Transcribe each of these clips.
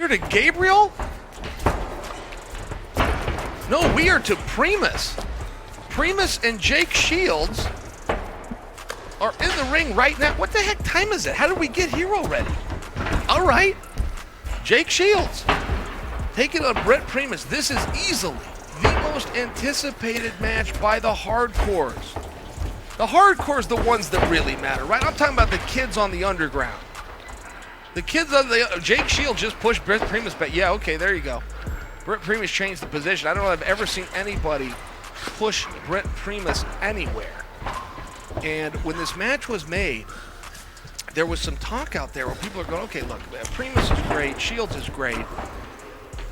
to Gabriel? No, we are to Primus. Primus and Jake Shields are in the ring right now. What the heck time is it? How did we get here already? All right. Jake Shields taking on Brent Primus. This is easily the most anticipated match by the hardcores. The hardcores, the ones that really matter, right? I'm talking about the kids on the underground. The kids on the Jake Shields just pushed Brent Primus back. Yeah, okay, there you go. Brent Primus changed the position. I don't know if I've ever seen anybody push Brent Primus anywhere. And when this match was made, there was some talk out there where people are going, okay, look, Primus is great, Shields is great,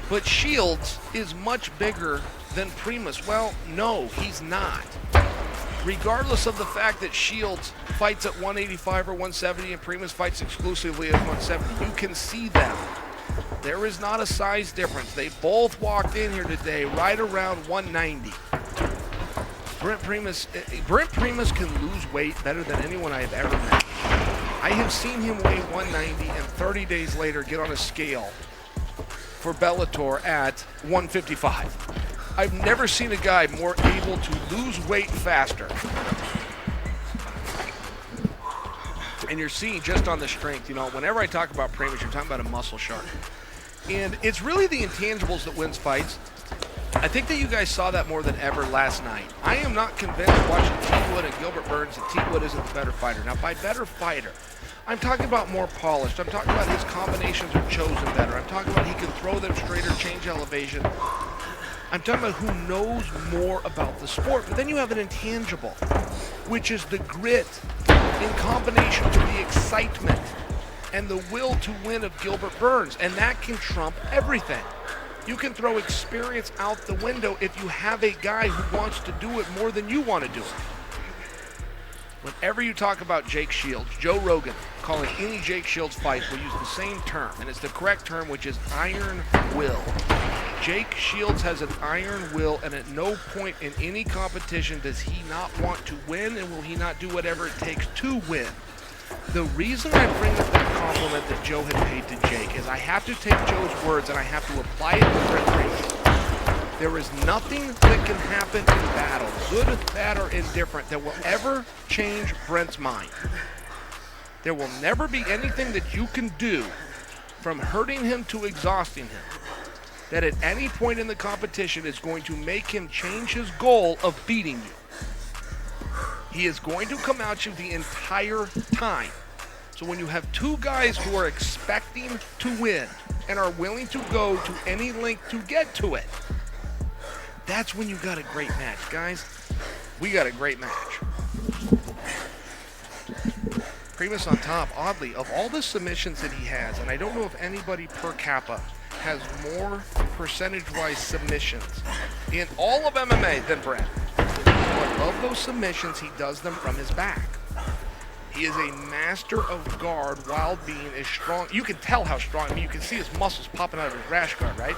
but Shields is much bigger than Primus. Well, no, he's not. Regardless of the fact that Shields fights at 185 or 170 and Primus fights exclusively at 170, you can see them. There is not a size difference. They both walked in here today right around 190. Brent Primus can lose weight better than anyone I have ever met. I have seen him weigh 190 and 30 days later get on a scale for Bellator at 155. I've never seen a guy more able to lose weight faster. And you're seeing just on the strength, you know, whenever I talk about Primus, you're talking about a muscle shark. And it's really the intangibles that wins fights. I think that you guys saw that more than ever last night. I am not convinced watching T. Wood and Gilbert Burns that T. Wood isn't the better fighter. Now, by better fighter, I'm talking about more polished. I'm talking about his combinations are chosen better. I'm talking about he can throw them straighter, change elevation. I'm talking about who knows more about the sport. But then you have an intangible, which is the grit in combination with the excitement and the will to win of Gilbert Burns. And that can trump everything. You can throw experience out the window if you have a guy who wants to do it more than you want to do it. Whenever you talk about Jake Shields, Joe Rogan, calling any Jake Shields fight, will use the same term, and it's the correct term, which is iron will. Jake Shields has an iron will, and at no point in any competition does he not want to win, and will he not do whatever it takes to win. The reason I bring up that compliment that Joe had paid to Jake is I have to take Joe's words and I have to apply it to Brent Primus. There is nothing that can happen in battle, good, bad, or indifferent, that will ever change Brent's mind. There will never be anything that you can do, from hurting him to exhausting him, that at any point in the competition is going to make him change his goal of beating you. He is going to come at you the entire time. So when you have two guys who are expecting to win and are willing to go to any length to get to it, that's when you got a great match, guys. We got a great match. Primus on top, oddly, of all the submissions that he has, and I don't know if anybody per capita has more percentage-wise submissions in all of MMA than Brent. But of those submissions, he does them from his back. He is a master of guard while being as strong. You can tell how strong. I mean, you can see his muscles popping out of his rash guard, right?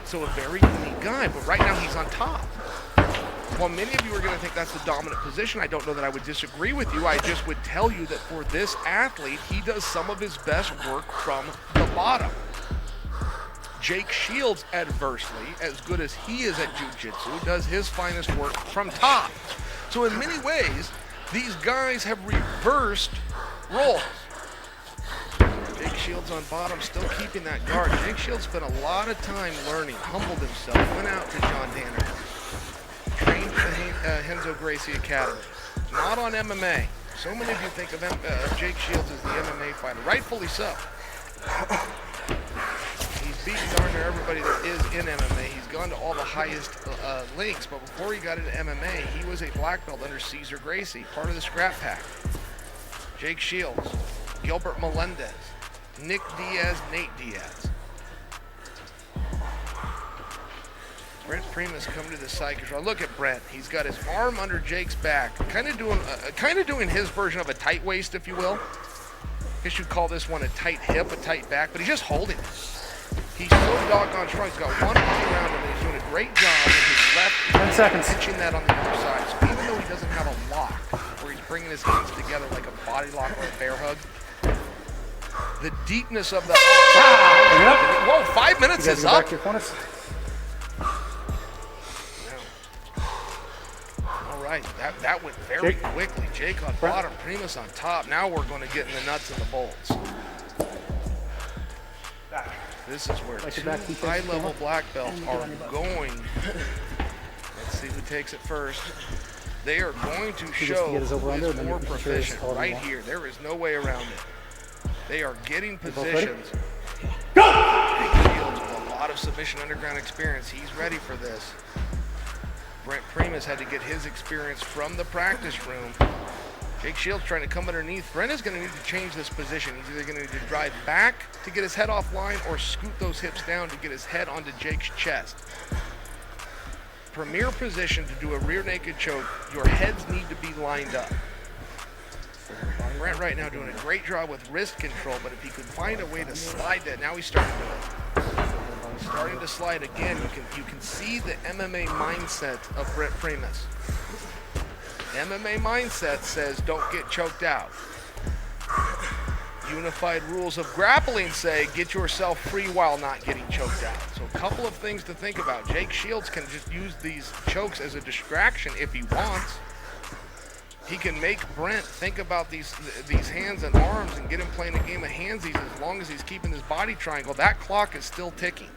So a very unique guy, but right now he's on top. While many of you are going to think that's the dominant position, I don't know that I would disagree with you. I just would tell you that for this athlete, he does some of his best work from the bottom. Jake Shields, adversely, as good as he is at jiu-jitsu, does his finest work from top. So in many ways, these guys have reversed roles. Jake Shields on bottom, still keeping that guard. Jake Shields spent a lot of time learning, humbled himself, went out to John Danaher, trained at the Renzo Gracie Academy. Not on MMA. So many of you think of Jake Shields as the MMA fighter, rightfully so. He's beaten darn near everybody that is in MMA. He's gone to all the highest links, but before he got into MMA, he was a black belt under Cesar Gracie, part of the Scrap Pack. Jake Shields, Gilbert Melendez, Nick Diaz, Nate Diaz. Brent Primus coming to the side control. Look at Brent. He's got his arm under Jake's back, kind of doing his version of a tight waist, if you will. I guess you'd call this one a tight hip, a tight back, but he's just holding it. He's so doggone strong. He's got one arm around him, and he's doing a great job with his left 10 seconds. pitching that on the other side. So even though he doesn't have a lock, where he's bringing his hands together like a body lock or a bear hug, the deepness of the arm 5 minutes is up. Back to your corners. All right, that went very quickly. Jake on bottom, Primus on top. Now we're going to get in the nuts and the bolts. This is where two high-level black belts are going. Let's see who takes it first. They are going to show who is more proficient right here. There is no way around it. They are getting positions. Jake Shields with a lot of submission underground experience. He's ready for this. Brent Primus had to get his experience from the practice room. Jake Shields trying to come underneath. Brent is going to need to change this position. He's either going to need to drive back to get his head offline or scoot those hips down to get his head onto Jake's chest. Premier position to do a rear naked choke, your heads need to be lined up. Brent right now doing a great job with wrist control, but if he could find a way to slide that, now he's starting to do it. He's starting to slide again. You can see the MMA mindset of Brent Primus. MMA mindset says don't get choked out. Unified rules of grappling say get yourself free while not getting choked out. So a couple of things to think about. Jake Shields can just use these chokes as a distraction if he wants. He can make Brent think about these hands and arms and get him playing a game of handsies as long as he's keeping his body triangle. That clock is still ticking.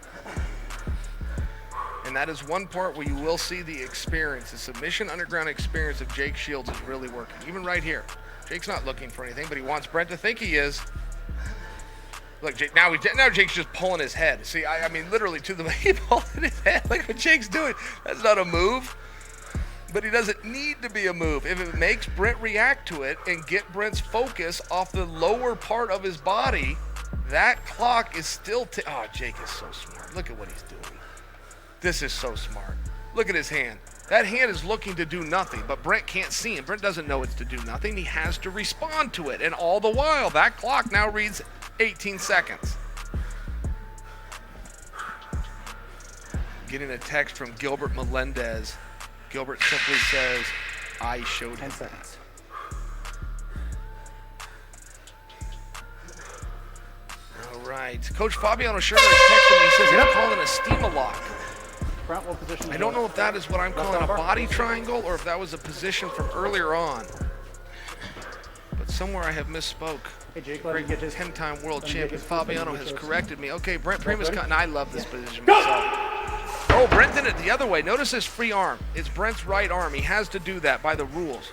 And that is one part where you will see the experience. The submission underground experience of Jake Shields is really working. Even right here. Jake's not looking for anything, but he wants Brent to think he is. Look, Jake, now Jake's just pulling his head. See, I mean, literally to the he pulling his head. Look what Jake's doing. That's not a move. But he doesn't need to be a move. If it makes Brent react to it and get Brent's focus off the lower part of his body, that clock is still oh, Jake is so smart. Look at what he's doing. This is so smart. Look at his hand. That hand is looking to do nothing, but Brent can't see him. Brent doesn't know it's to do nothing. He has to respond to it. And all the while, that clock now reads 18 seconds. Getting a text from Gilbert Melendez. Gilbert simply says, I showed him 10 seconds. All right. Coach Fabiano Schurter is texting me. He says he's calling a steam-a-lock. I don't know if that is what I'm calling a body triangle or if that was a position from earlier on. But somewhere I have misspoke. Hey, Jake, great 10-time world champion Fabiano has corrected me. Okay, Brent Primus, and I love this position myself. Oh, Brent did it the other way. Notice his free arm. It's Brent's right arm. He has to do that by the rules.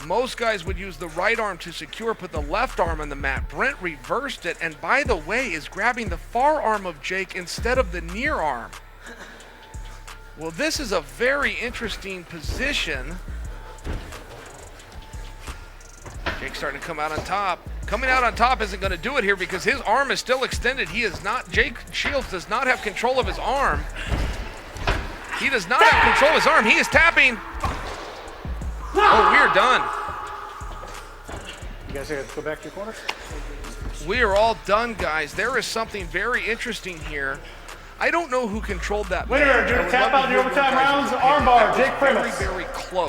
Most guys would use the right arm to secure, put the left arm on the mat. Brent reversed it, and by the way, is grabbing the far arm of Jake instead of the near arm. Well, this is a very interesting position. Jake's starting to come out on top. Coming out on top isn't going to do it here because his arm is still extended. He is not, Jake Shields does not have control of his arm. He does not have control of his arm. He is tapping. Oh, we're done. You guys have to go back to your corners? We are all done, guys. There is something very interesting here. I don't know who controlled that. Winner, due to tap out in the overtime rounds, armbar, Jake Primus. Very, very close.